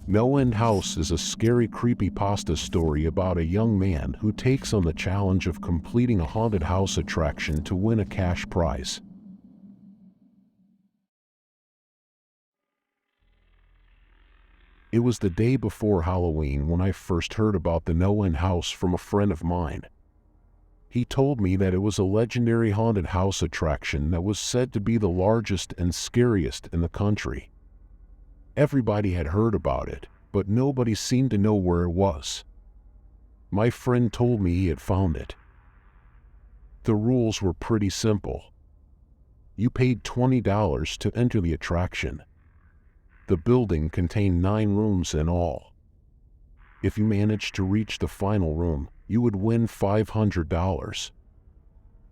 No End House is a scary creepypasta story about a young man who takes on the challenge of completing a haunted house attraction to win a cash prize. It was the day before Halloween when I first heard about the No End House from a friend of mine. He told me that it was a legendary haunted house attraction that was said to be the largest and scariest in the country. Everybody had heard about it, but nobody seemed to know where it was. My friend told me he had found it. The rules were pretty simple. You paid $20 to enter the attraction. The building contained 9 rooms in all. If you managed to reach the final room, you would win $500.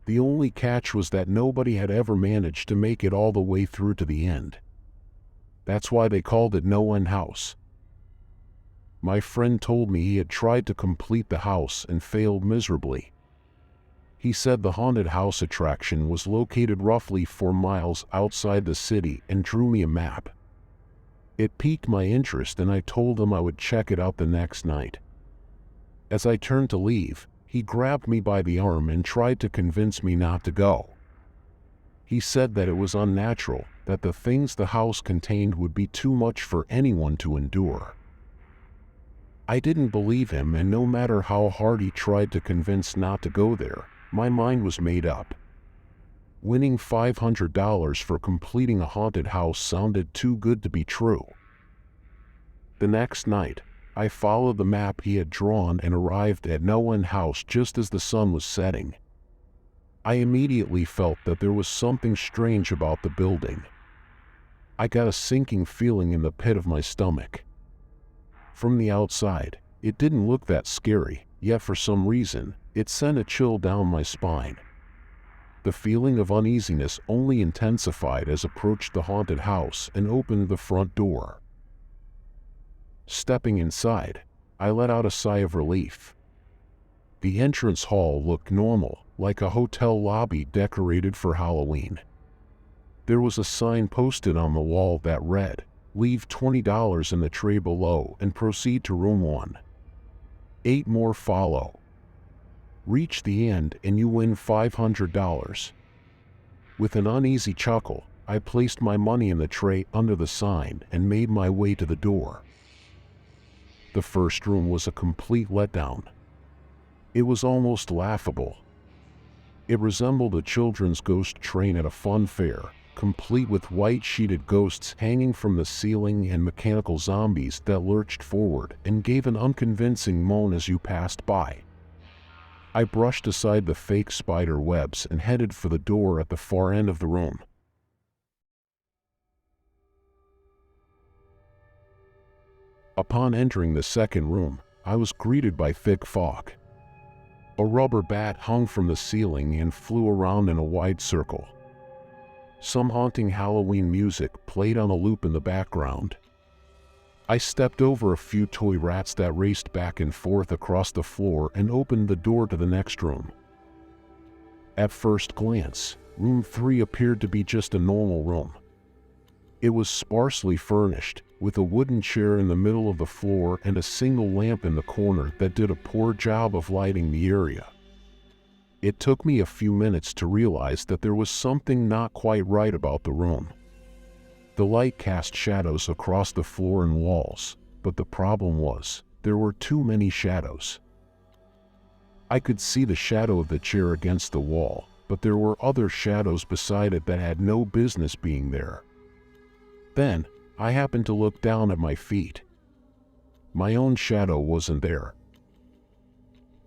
The only catch was that nobody had ever managed to make it all the way through to the end. That's why they called it No End House. My friend told me he had tried to complete the house and failed miserably. He said the haunted house attraction was located roughly 4 miles outside the city and drew me a map. It piqued my interest and I told him I would check it out the next night. As I turned to leave, he grabbed me by the arm and tried to convince me not to go. He said that it was unnatural, that the things the house contained would be too much for anyone to endure. I didn't believe him, and no matter how hard he tried to convince not to go there, my mind was made up. Winning $500 for completing a haunted house sounded too good to be true. The next night, I followed the map he had drawn and arrived at No End House just as the sun was setting. I immediately felt that there was something strange about the building. I got a sinking feeling in the pit of my stomach. From the outside, it didn't look that scary, yet for some reason, it sent a chill down my spine. The feeling of uneasiness only intensified as I approached the haunted house and opened the front door. Stepping inside, I let out a sigh of relief. The entrance hall looked normal, like a hotel lobby decorated for Halloween. There was a sign posted on the wall that read, "Leave $20 in the tray below and proceed to room 1. 8 more follow. Reach the end and you win $500. With an uneasy chuckle, I placed my money in the tray under the sign and made my way to the door. The first room was a complete letdown. It was almost laughable. It resembled a children's ghost train at a fun fair, complete with white-sheeted ghosts hanging from the ceiling and mechanical zombies that lurched forward and gave an unconvincing moan as you passed by. I brushed aside the fake spider webs and headed for the door at the far end of the room. Upon entering the second room, I was greeted by thick fog. A rubber bat hung from the ceiling and flew around in a wide circle. Some haunting Halloween music played on a loop in the background. I stepped over a few toy rats that raced back and forth across the floor and opened the door to the next room. At first glance, room 3 appeared to be just a normal room. It was sparsely furnished, with a wooden chair in the middle of the floor and a single lamp in the corner that did a poor job of lighting the area. It took me a few minutes to realize that there was something not quite right about the room. The light cast shadows across the floor and walls, but the problem was, there were too many shadows. I could see the shadow of the chair against the wall, but there were other shadows beside it that had no business being there. Then, I happened to look down at my feet. My own shadow wasn't there.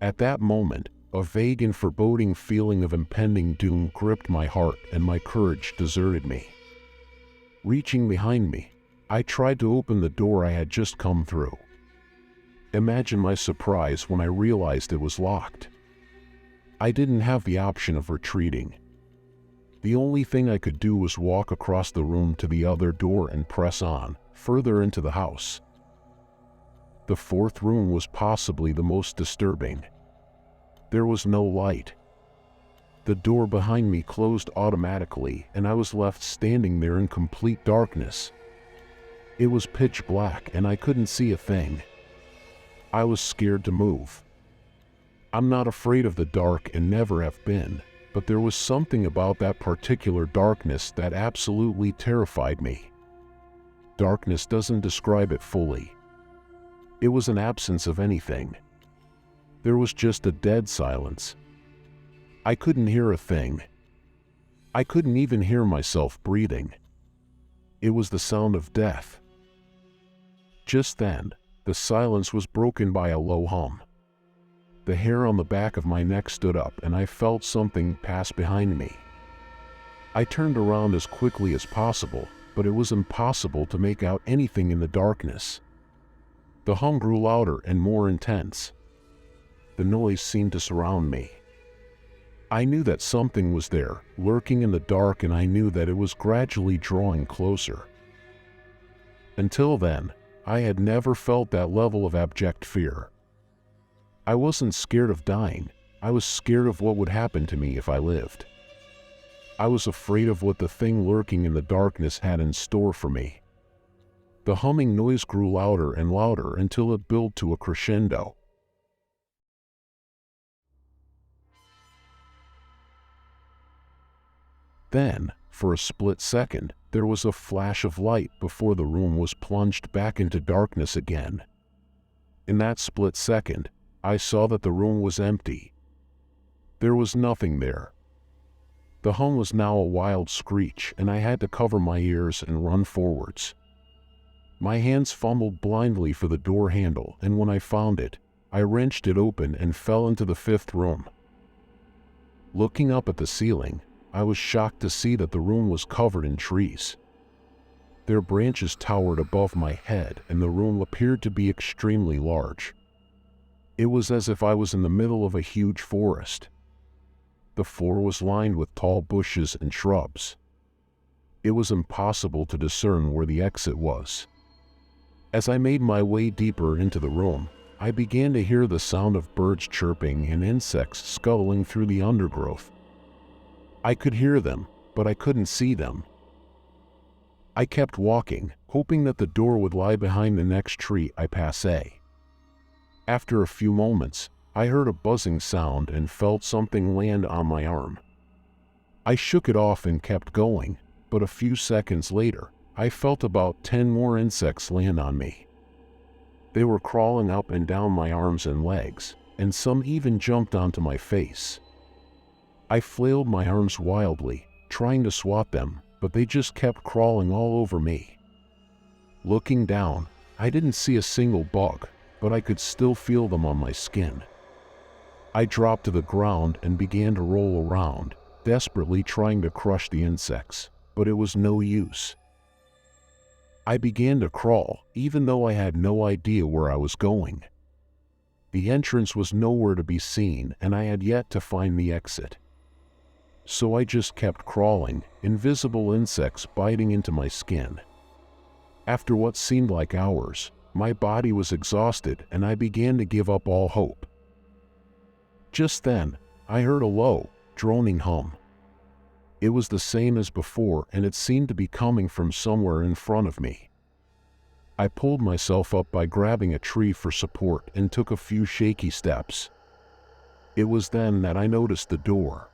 At that moment, a vague and foreboding feeling of impending doom gripped my heart and my courage deserted me. Reaching behind me, I tried to open the door I had just come through. Imagine my surprise when I realized it was locked. I didn't have the option of retreating. The only thing I could do was walk across the room to the other door and press on, further into the house. The fourth room was possibly the most disturbing. There was no light. The door behind me closed automatically and I was left standing there in complete darkness. It was pitch black and I couldn't see a thing. I was scared to move. I'm not afraid of the dark and never have been, but there was something about that particular darkness that absolutely terrified me. Darkness doesn't describe it fully. It was an absence of anything. There was just a dead silence. I couldn't hear a thing. I couldn't even hear myself breathing. It was the sound of death. Just then, the silence was broken by a low hum. The hair on the back of my neck stood up and I felt something pass behind me. I turned around as quickly as possible, but it was impossible to make out anything in the darkness. The hum grew louder and more intense. The noise seemed to surround me. I knew that something was there, lurking in the dark, and I knew that it was gradually drawing closer. Until then, I had never felt that level of abject fear. I wasn't scared of dying. I was scared of what would happen to me if I lived. I was afraid of what the thing lurking in the darkness had in store for me. The humming noise grew louder and louder until it built to a crescendo. Then, for a split second, there was a flash of light before the room was plunged back into darkness again. In that split second, I saw that the room was empty. There was nothing there. The hum was now a wild screech, and I had to cover my ears and run forwards. My hands fumbled blindly for the door handle, and when I found it, I wrenched it open and fell into the fifth room. Looking up at the ceiling, I was shocked to see that the room was covered in trees. Their branches towered above my head, and the room appeared to be extremely large. It was as if I was in the middle of a huge forest. The floor was lined with tall bushes and shrubs. It was impossible to discern where the exit was. As I made my way deeper into the room, I began to hear the sound of birds chirping and insects scuttling through the undergrowth. I could hear them, but I couldn't see them. I kept walking, hoping that the door would lie behind the next tree I passed. After a few moments, I heard a buzzing sound and felt something land on my arm. I shook it off and kept going, but a few seconds later, I felt about 10 more insects land on me. They were crawling up and down my arms and legs, and some even jumped onto my face. I flailed my arms wildly, trying to swat them, but they just kept crawling all over me. Looking down, I didn't see a single bug, but I could still feel them on my skin. I dropped to the ground and began to roll around, desperately trying to crush the insects, but it was no use. I began to crawl, even though I had no idea where I was going. The entrance was nowhere to be seen, and I had yet to find the exit. So I just kept crawling, invisible insects biting into my skin. After what seemed like hours, my body was exhausted and I began to give up all hope. Just then, I heard a low, droning hum. It was the same as before, and it seemed to be coming from somewhere in front of me. I pulled myself up by grabbing a tree for support and took a few shaky steps. It was then that I noticed the door.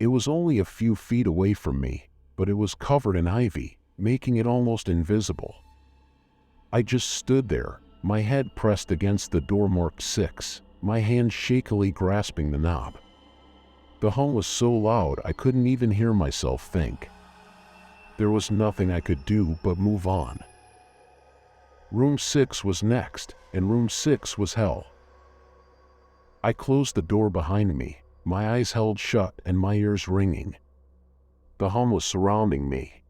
It was only a few feet away from me, but it was covered in ivy, making it almost invisible. I just stood there, my head pressed against the door marked 6, my hand shakily grasping the knob. The hum was so loud I couldn't even hear myself think. There was nothing I could do but move on. Room 6 was next, and room 6 was hell. I closed the door behind me, my eyes held shut and my ears ringing. The hum was surrounding me.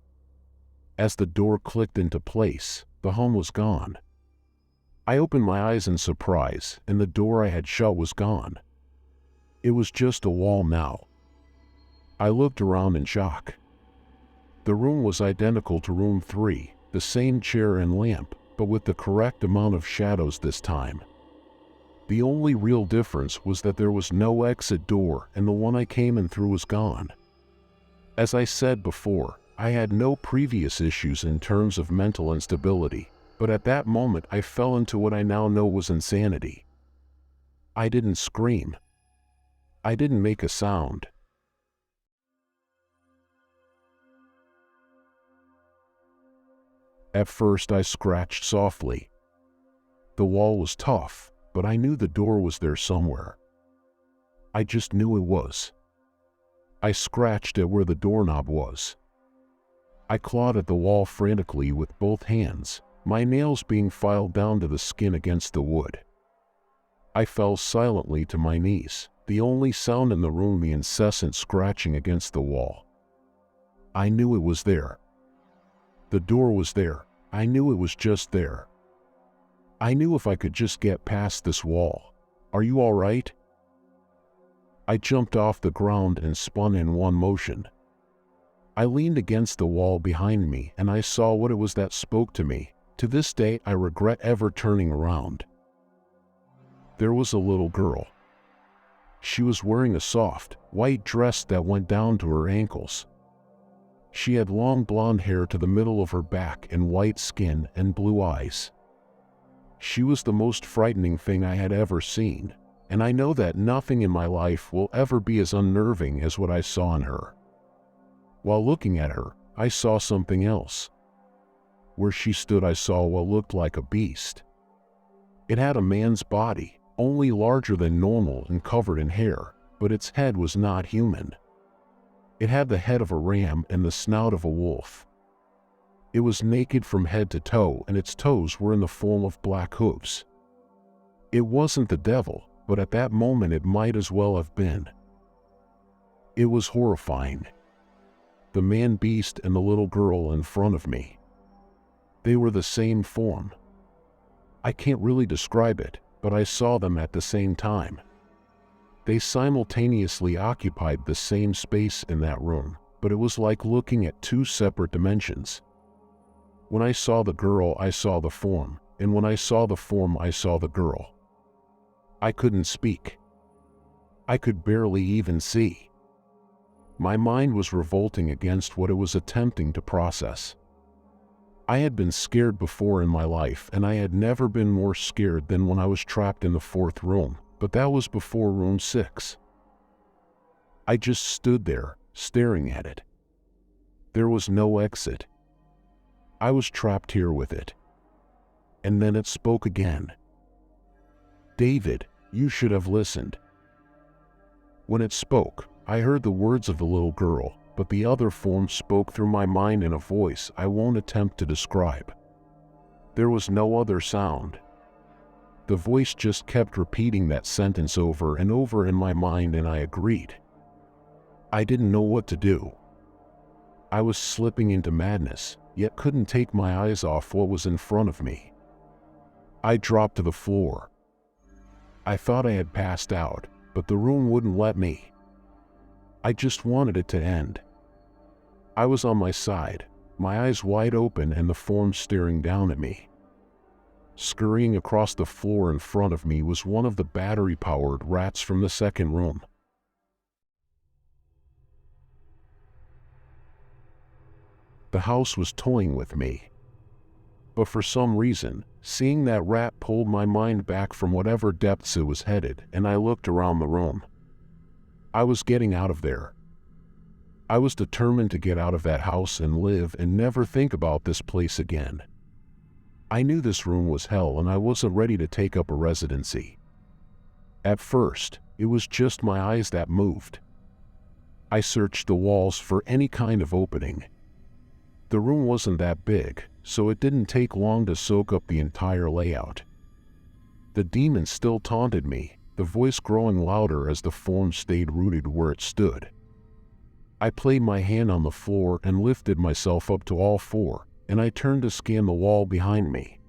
As the door clicked into place, the hum was gone. I opened my eyes in surprise, and the door I had shut was gone. It was just a wall now. I looked around in shock. The room was identical to room 3, the same chair and lamp, but with the correct amount of shadows this time. The only real difference was that there was no exit door and the one I came in through was gone. As I said before, I had no previous issues in terms of mental instability, but at that moment I fell into what I now know was insanity. I didn't scream. I didn't make a sound. At first I scratched softly. The wall was tough, but I knew the door was there somewhere. I just knew it was. I scratched at where the doorknob was. I clawed at the wall frantically with both hands, my nails being filed down to the skin against the wood. I fell silently to my knees, the only sound in the room the incessant scratching against the wall. I knew it was there. The door was there. I knew it was just there. I knew if I could just get past this wall. Are you all right? I jumped off the ground and spun in one motion. I leaned against the wall behind me and I saw what it was that spoke to me. To this day, I regret ever turning around. There was a little girl. She was wearing a soft, white dress that went down to her ankles. She had long blonde hair to the middle of her back and white skin and blue eyes. She was the most frightening thing I had ever seen, and I know that nothing in my life will ever be as unnerving as what I saw in her. While looking at her, I saw something else. Where she stood, I saw what looked like a beast. It had a man's body, only larger than normal and covered in hair, but its head was not human. It had the head of a ram and the snout of a wolf. It was naked from head to toe, and its toes were in the form of black hooves. It wasn't the devil, but at that moment it might as well have been. It was horrifying. The man-beast and the little girl in front of me. They were the same form. I can't really describe it, but I saw them at the same time. They simultaneously occupied the same space in that room, but it was like looking at two separate dimensions. When I saw the girl, I saw the form, and when I saw the form, I saw the girl. I couldn't speak. I could barely even see. My mind was revolting against what it was attempting to process. I had been scared before in my life, and I had never been more scared than when I was trapped in the fourth room, but that was before room 6. I just stood there, staring at it. There was no exit. I was trapped here with it. And then it spoke again. "David, you should have listened." When it spoke, I heard the words of the little girl, but the other form spoke through my mind in a voice I won't attempt to describe. There was no other sound. The voice just kept repeating that sentence over and over in my mind, and I agreed. I didn't know what to do. I was slipping into madness, yet couldn't take my eyes off what was in front of me. I dropped to the floor. I thought I had passed out, but the room wouldn't let me. I just wanted it to end. I was on my side, my eyes wide open and the form staring down at me. Scurrying across the floor in front of me was one of the battery-powered rats from the second room. The house was toying with me. But for some reason, seeing that rat pulled my mind back from whatever depths it was headed, and I looked around the room. I was getting out of there. I was determined to get out of that house and live and never think about this place again. I knew this room was hell, and I wasn't ready to take up a residency. At first, it was just my eyes that moved. I searched the walls for any kind of opening. The room wasn't that big, so it didn't take long to soak up the entire layout. The demon still taunted me, the voice growing louder as the form stayed rooted where it stood. I played my hand on the floor and lifted myself up to all four, and I turned to scan the wall behind me.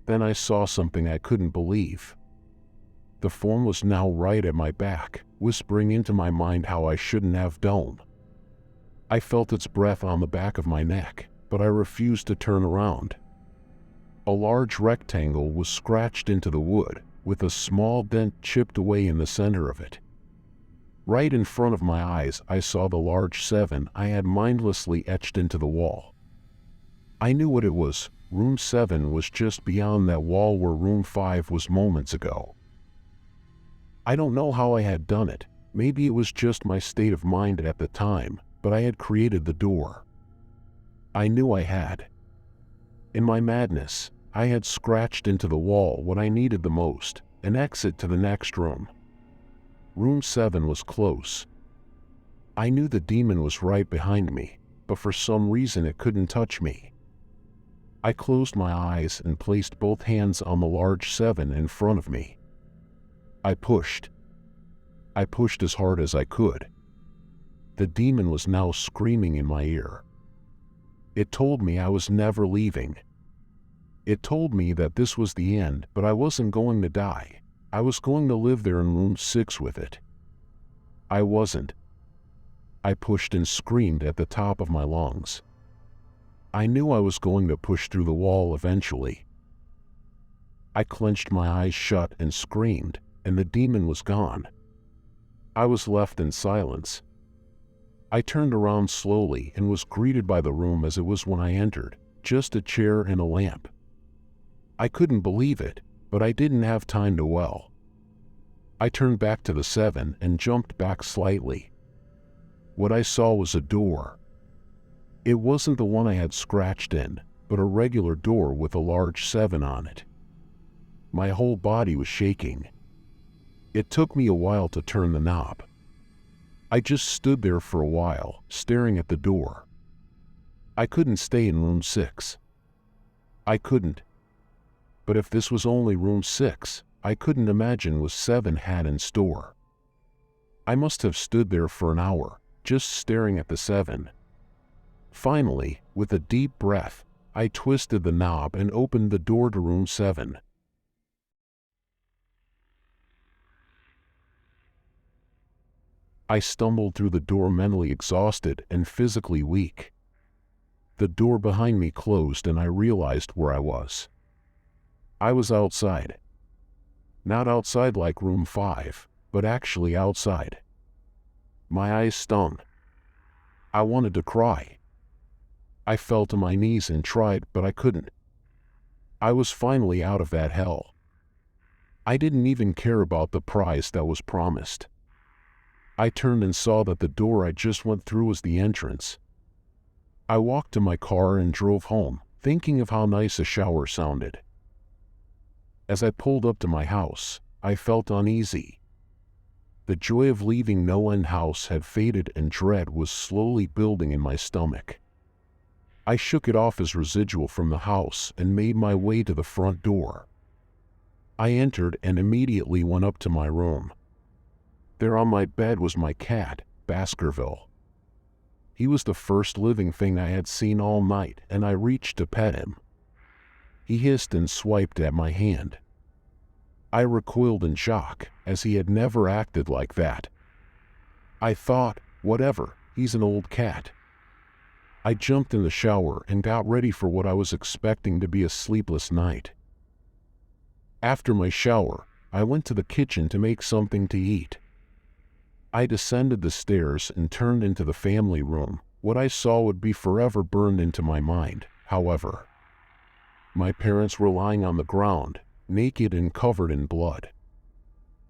Then I saw something I couldn't believe. The form was now right at my back, whispering into my mind how I shouldn't have done. I felt its breath on the back of my neck, but I refused to turn around. A large rectangle was scratched into the wood, with a small dent chipped away in the center of it. Right in front of my eyes, I saw the large 7 I had mindlessly etched into the wall. I knew what it was. Room 7 was just beyond that wall where room 5 was moments ago. I don't know how I had done it. Maybe it was just my state of mind at the time, but I had created the door. I knew I had. In my madness, I had scratched into the wall what I needed the most, an exit to the next room. Room 7 was close. I knew the demon was right behind me, but for some reason it couldn't touch me. I closed my eyes and placed both hands on the large 7 in front of me. I pushed. I pushed as hard as I could. The demon was now screaming in my ear. It told me I was never leaving. It told me that this was the end, but I wasn't going to die. I was going to live there in room 6 with it. I wasn't. I pushed and screamed at the top of my lungs. I knew I was going to push through the wall eventually. I clenched my eyes shut and screamed, and the demon was gone. I was left in silence. I turned around slowly and was greeted by the room as it was when I entered, just a chair and a lamp. I couldn't believe it, but I didn't have time to dwell. I turned back to the 7 and jumped back slightly. What I saw was a door. It wasn't the one I had scratched in, but a regular door with a large 7 on it. My whole body was shaking. It took me a while to turn the knob. I just stood there for a while, staring at the door. I couldn't stay in room 6. I couldn't. But if this was only room 6, I couldn't imagine what 7 had in store. I must have stood there for an hour, just staring at the 7. Finally, with a deep breath, I twisted the knob and opened the door to room 7. I stumbled through the door mentally exhausted and physically weak. The door behind me closed and I realized where I was. I was outside. Not outside like room 5, but actually outside. My eyes stung. I wanted to cry. I fell to my knees and tried, but I couldn't. I was finally out of that hell. I didn't even care about the prize that was promised. I turned and saw that the door I just went through was the entrance. I walked to my car and drove home, thinking of how nice a shower sounded. As I pulled up to my house, I felt uneasy. The joy of leaving No-End House had faded and dread was slowly building in my stomach. I shook it off as residual from the house and made my way to the front door. I entered and immediately went up to my room. There on my bed was my cat, Baskerville. He was the first living thing I had seen all night, and I reached to pet him. He hissed and swiped at my hand. I recoiled in shock, as he had never acted like that. I thought, whatever, he's an old cat. I jumped in the shower and got ready for what I was expecting to be a sleepless night. After my shower, I went to the kitchen to make something to eat. I descended the stairs and turned into the family room. What I saw would be forever burned into my mind, however. My parents were lying on the ground, naked and covered in blood.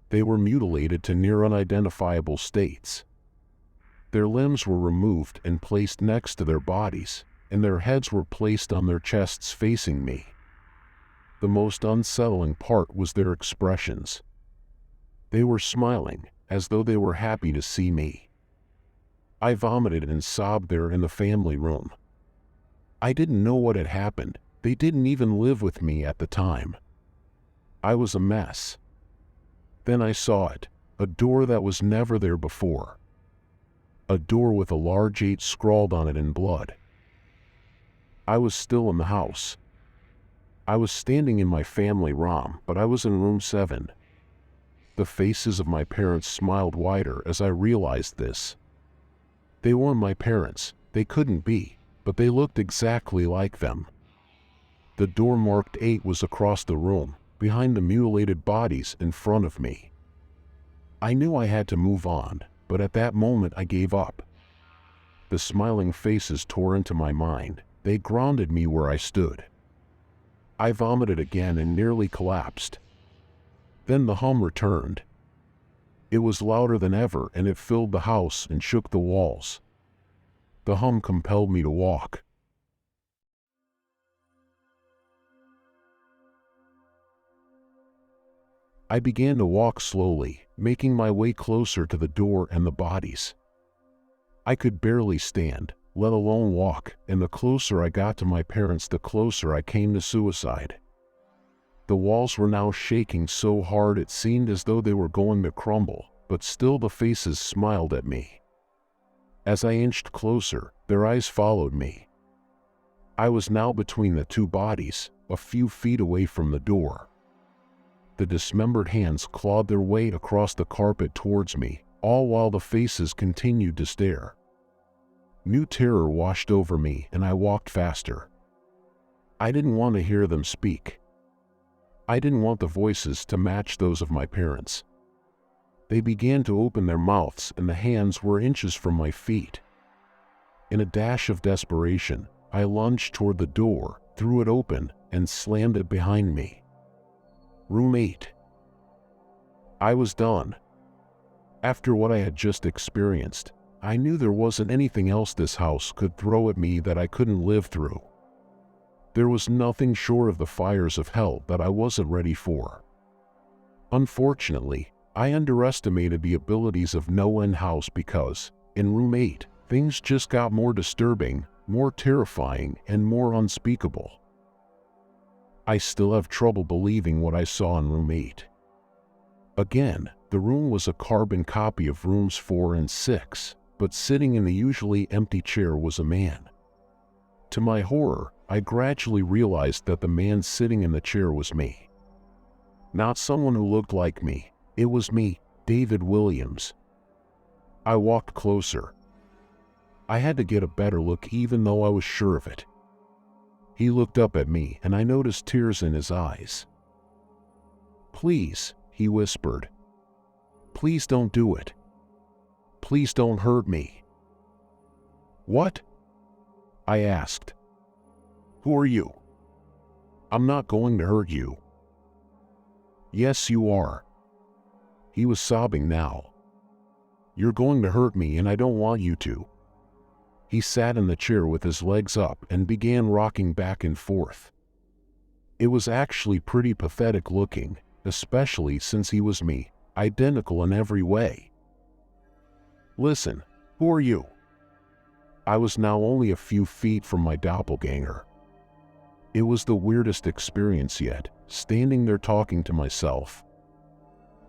They were mutilated to near unidentifiable states. Their limbs were removed and placed next to their bodies, and their heads were placed on their chests facing me. The most unsettling part was their expressions. They were smiling, as though they were happy to see me. I vomited and sobbed there in the family room. I didn't know what had happened. They didn't even live with me at the time. I was a mess. Then I saw it, a door that was never there before. A door with a large 8 scrawled on it in blood. I was still in the house. I was standing in my family room, but I was in room 7. The faces of my parents smiled wider as I realized this. They weren't my parents, they couldn't be, but they looked exactly like them. The door marked 8 was across the room, behind the mutilated bodies in front of me. I knew I had to move on, But at that moment I gave up. The smiling faces tore into my mind. They grounded me where I stood. I vomited again and nearly collapsed. Then the hum returned. It was louder than ever, and it filled the house and shook the walls. The hum compelled me to walk. I began to walk slowly, making my way closer to the door and the bodies. I could barely stand, let alone walk, and the closer I got to my parents, the closer I came to suicide. The walls were now shaking so hard it seemed as though they were going to crumble, but still the faces smiled at me. As I inched closer, their eyes followed me. I was now between the two bodies, a few feet away from the door. The dismembered hands clawed their way across the carpet towards me, all while the faces continued to stare. New terror washed over me, and I walked faster. I didn't want to hear them speak. I didn't want the voices to match those of my parents. They began to open their mouths, and the hands were inches from my feet. In a dash of desperation, I lunged toward the door, threw it open, and slammed it behind me. Room 8. I was done. After what I had just experienced, I knew there wasn't anything else this house could throw at me that I couldn't live through. There was nothing short of the fires of hell that I wasn't ready for. Unfortunately, I underestimated the abilities of No-End House because, in Room 8, things just got more disturbing, more terrifying, and more unspeakable. I still have trouble believing what I saw in Room 8. Again, the room was a carbon copy of Rooms 4 and 6, but sitting in the usually empty chair was a man. To my horror, I gradually realized that the man sitting in the chair was me. Not someone who looked like me. It was me, David Williams. I walked closer. I had to get a better look even though I was sure of it. He looked up at me and I noticed tears in his eyes. "Please," he whispered. "Please don't do it. Please don't hurt me." "What?" I asked. "Who are you?" "I'm not going to hurt you." "Yes, you are." He was sobbing now. "You're going to hurt me and I don't want you to." He sat in the chair with his legs up and began rocking back and forth. It was actually pretty pathetic looking, especially since he was me, identical in every way. "Listen, who are you?" I was now only a few feet from my doppelganger. It was the weirdest experience yet, standing there talking to myself.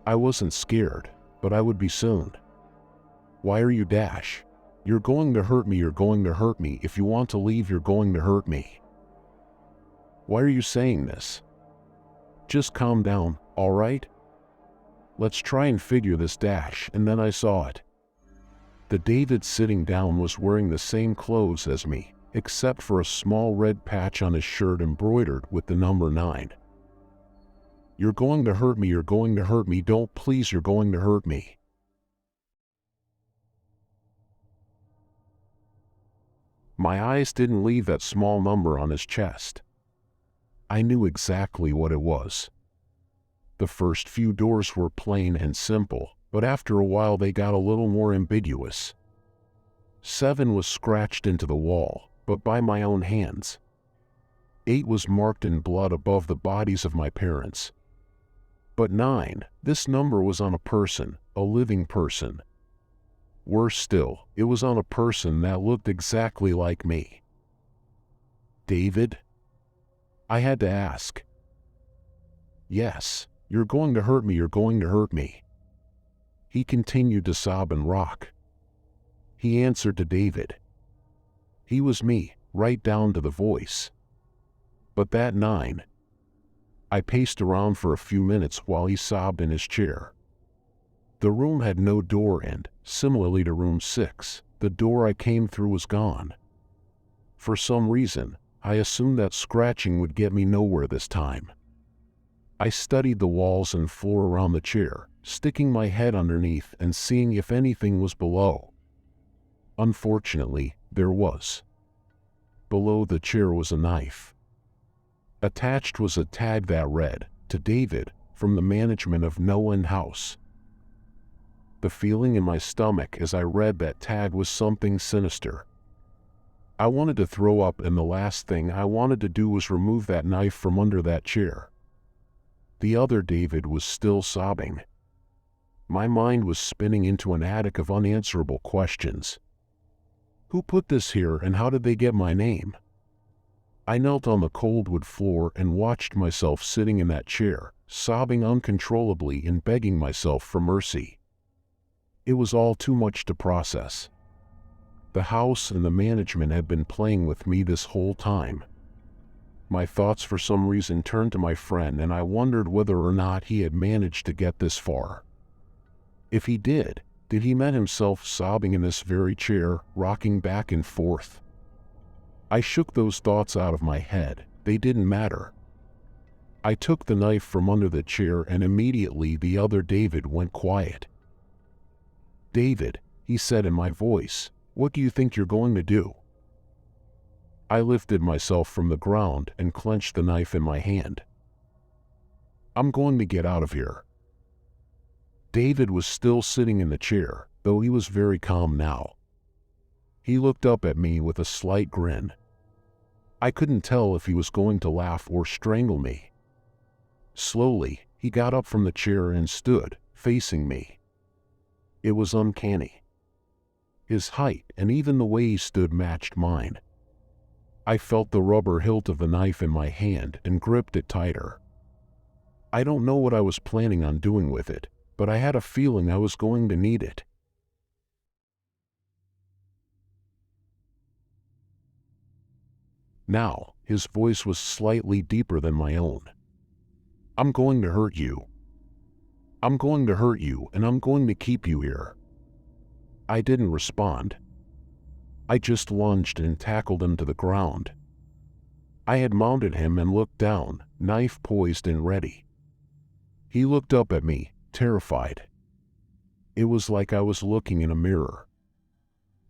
I wasn't scared, but I would be soon. "Why are you dash? You're going to hurt me, you're going to hurt me. If you want to leave, you're going to hurt me." "Why are you saying this? Just calm down, all right? Let's try and figure this dash." And then I saw it. The David sitting down was wearing the same clothes as me, except for a small red patch on his shirt embroidered with the number 9. "You're going to hurt me, you're going to hurt me, don't, please, you're going to hurt me." My eyes didn't leave that small number on his chest. I knew exactly what it was. The first few doors were plain and simple, but after a while they got a little more ambiguous. 7 was scratched into the wall, but by my own hands. 8 was marked in blood above the bodies of my parents. But 9, this number was on a person, a living person. Worse still, it was on a person that looked exactly like me. "David?" I had to ask. "Yes, you're going to hurt me, you're going to hurt me." He continued to sob and rock. He answered to David. He was me, right down to the voice. But that 9. I paced around for a few minutes while he sobbed in his chair. The room had no door and, similarly to Room 6, the door I came through was gone. For some reason, I assumed that scratching would get me nowhere this time. I studied the walls and floor around the chair, sticking my head underneath and seeing if anything was below. Unfortunately, there was. Below the chair was a knife. Attached was a tag that read, "To David, from the management of No End House." The feeling in my stomach as I read that tag was something sinister. I wanted to throw up, and the last thing I wanted to do was remove that knife from under that chair. The other David was still sobbing. My mind was spinning into an attic of unanswerable questions. Who put this here, and how did they get my name? I knelt on the cold wood floor and watched myself sitting in that chair, sobbing uncontrollably and begging myself for mercy. It was all too much to process. The house and the management had been playing with me this whole time. My thoughts for some reason turned to my friend, and I wondered whether or not he had managed to get this far. If he did he met himself sobbing in this very chair, rocking back and forth? I shook those thoughts out of my head. They didn't matter. I took the knife from under the chair, and immediately the other David went quiet. "David," he said in my voice, "what do you think you're going to do?" I lifted myself from the ground and clenched the knife in my hand. "I'm going to get out of here." David was still sitting in the chair, though he was very calm now. He looked up at me with a slight grin. I couldn't tell if he was going to laugh or strangle me. Slowly, he got up from the chair and stood, facing me. It was uncanny. His height and even the way he stood matched mine. I felt the rubber hilt of the knife in my hand and gripped it tighter. I don't know what I was planning on doing with it, but I had a feeling I was going to need it. Now, his voice was slightly deeper than my own. "I'm going to hurt you. I'm going to hurt you, and I'm going to keep you here." I didn't respond. I just lunged and tackled him to the ground. I had mounted him and looked down, knife poised and ready. He looked up at me, terrified. It was like I was looking in a mirror.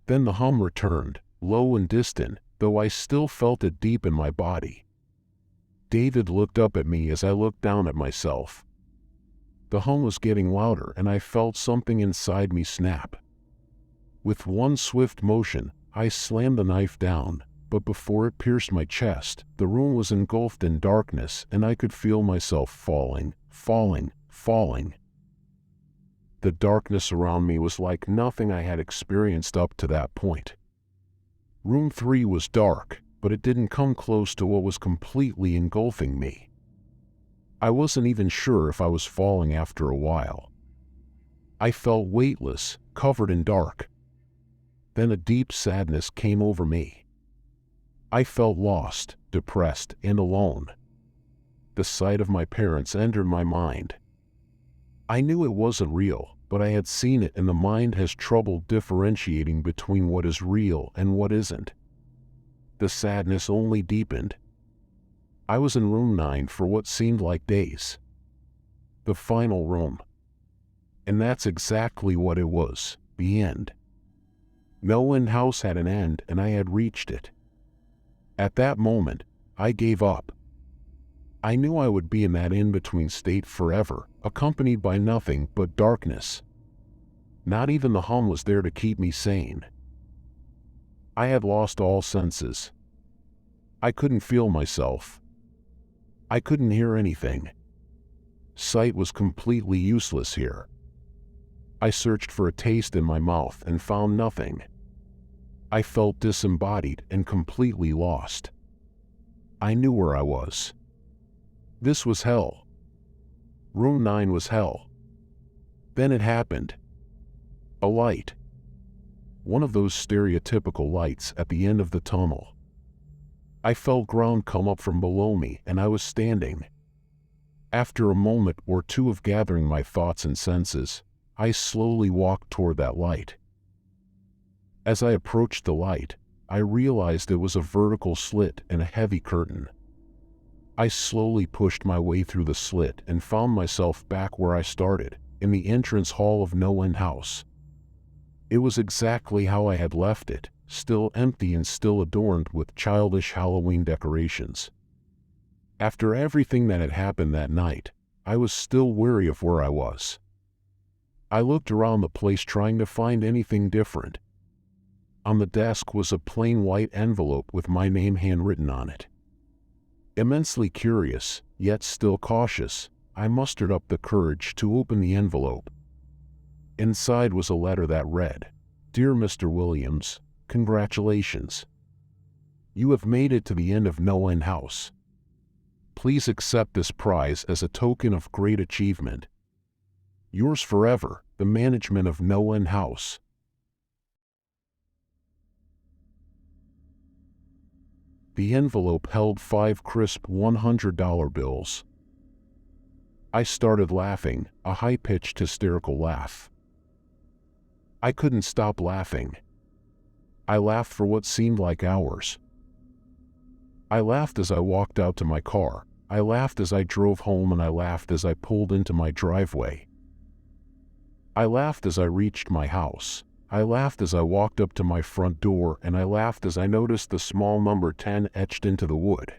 Then the hum returned, low and distant, though I still felt it deep in my body. David looked up at me as I looked down at myself. The hum was getting louder, and I felt something inside me snap. With one swift motion, I slammed the knife down, but before it pierced my chest, the room was engulfed in darkness, and I could feel myself falling. The darkness around me was like nothing I had experienced up to that point. Room 3 was dark, but it didn't come close to what was completely engulfing me. I wasn't even sure if I was falling after a while. I felt weightless, covered in dark. Then a deep sadness came over me. I felt lost, depressed, and alone. The sight of my parents entered my mind. I knew it wasn't real, but I had seen it, and the mind has trouble differentiating between what is real and what isn't. The sadness only deepened. I was in room 9 for what seemed like days. The final room. And that's exactly what it was, the end. No End House had an end, and I had reached it. At that moment, I gave up. I knew I would be in that in-between state forever, accompanied by nothing but darkness. Not even the hum was there to keep me sane. I had lost all senses. I couldn't feel myself. I couldn't hear anything. Sight was completely useless here. I searched for a taste in my mouth and found nothing. I felt disembodied and completely lost. I knew where I was. This was hell. Room 9 was hell. Then it happened. A light. One of those stereotypical lights at the end of the tunnel. I felt ground come up from below me, and I was standing. After a moment or two of gathering my thoughts and senses, I slowly walked toward that light. As I approached the light, I realized it was a vertical slit and a heavy curtain. I slowly pushed my way through the slit and found myself back where I started, in the entrance hall of No End House. It was exactly how I had left it, still empty and still adorned with childish Halloween decorations. After everything that had happened that night, I was still wary of where I was. I looked around the place trying to find anything different. On the desk was a plain white envelope with my name handwritten on it. Immensely curious, yet still cautious, I mustered up the courage to open the envelope. Inside was a letter that read, "Dear Mr. Williams, congratulations. You have made it to the end of No End House. Please accept this prize as a token of great achievement. Yours forever, the management of No End House." The envelope held 5 crisp $100 bills. I started laughing, a high-pitched hysterical laugh. I couldn't stop laughing. I laughed for what seemed like hours. I laughed as I walked out to my car, I laughed as I drove home, and I laughed as I pulled into my driveway. I laughed as I reached my house. I laughed as I walked up to my front door, and I laughed as I noticed the small number 10 etched into the wood.